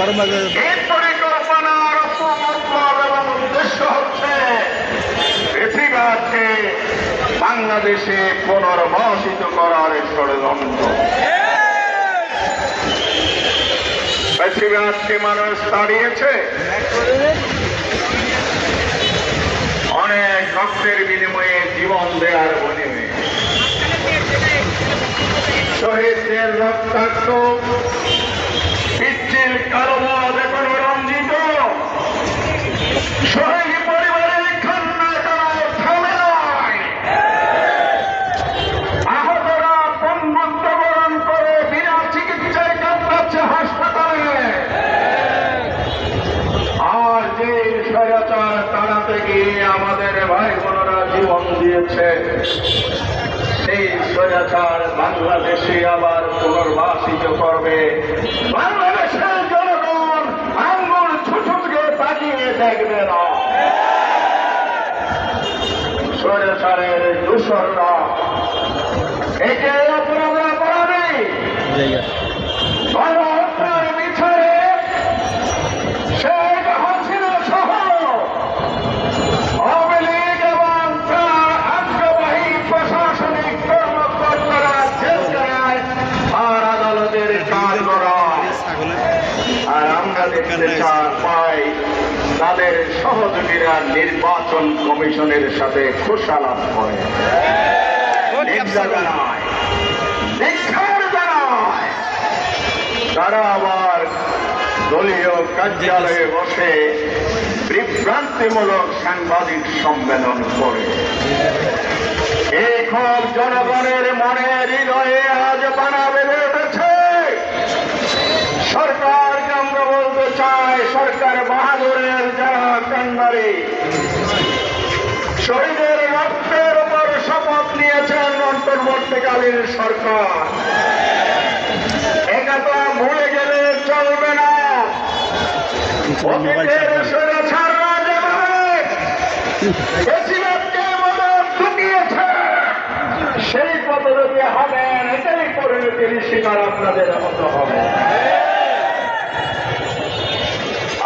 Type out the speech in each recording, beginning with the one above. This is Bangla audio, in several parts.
এই পরিকল্পনার মতলব এবং উদ্দেশ্য হচ্ছে পৃথিবীকে বাংলাদেশে পুনর্বাসিত করার ষড়যন্ত্র। পৃথিবীকে মানুষ দাঁড়িয়েছে অনেক রক্তের বিনিময়ে, জীবন দেওয়ার বিনিময়ে। শহীদদের রক্তাক্ত পিচ্ছিল কারবাদ এখনো রঞ্জিত। শহীদ পরিবারের কান্না কোনো থামে নাই। আহতরা বন্ধুত্ব বরণ করে বিনা চিকিৎসায় কাতরাচ্ছে হাসপাতালে। আর যে স্বৈরাচার তাড়াতে গিয়ে আমাদের ভাই বোনেরা জীবন দিয়েছে, সেই স্বৈরাচার বাংলাদেশে আবার পুনর্বাসিত করবে। বাংলাদেশের জনগণ আঙ্গুল ছুটুকে তাকিয়ে দেখবে না। স্বৈরাচারের দূষণরা একে অপরাধ অপরাধী গণহত্যার মিছিলে শেখ হাসিনা সহ আওয়ামী লীগ এবং তার আজ্ঞাবাহী প্রশাসনিক কর্মকর্তারা জেলখানায় আর আদালতের কাজ করা। আর আমরা দেখতে পাই তাদের সহযোগীরা নির্বাচন কমিশনের সাথে খোসালাপ করে। তারা আবার দলীয় কার্যালয়ে বসে বিভ্রান্তিমূলক সাংবাদিক সম্মেলন করে। এই ক্ষোভ জনগণের মনে হৃদয়ে আজ বানা বেঁধে উঠেছে। সরকারকে আমরা বলতে চাই, সরকার বাহাদুরের যারা কান্ডারি, শহীদের রক্তের উপর শপথ নিয়েছেন অন্তর্বর্তীকালীন সরকার, একথা ভুলে গেলে চলবে না। অতীতের স্বৈরাচাররা যেভাবে বেশিরভাগকে মদত ঢুকিয়েছে, সেই পদ্ধতি হবেন, এটাই পরিণতির শিকার আপনাদের হতে হবে।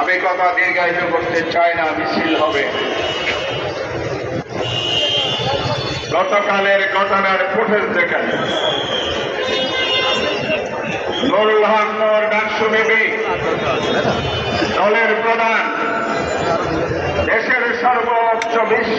আমি কথা দীর্ঘায়িত করতে চাই না, মিছিল হবে। গতকালের ঘটনার ফুটেজ দেখেন। নুরুল হক নূর ডাকসু বিবি, দলের প্রধান, দেশের সর্বোচ্চ বিশ্ব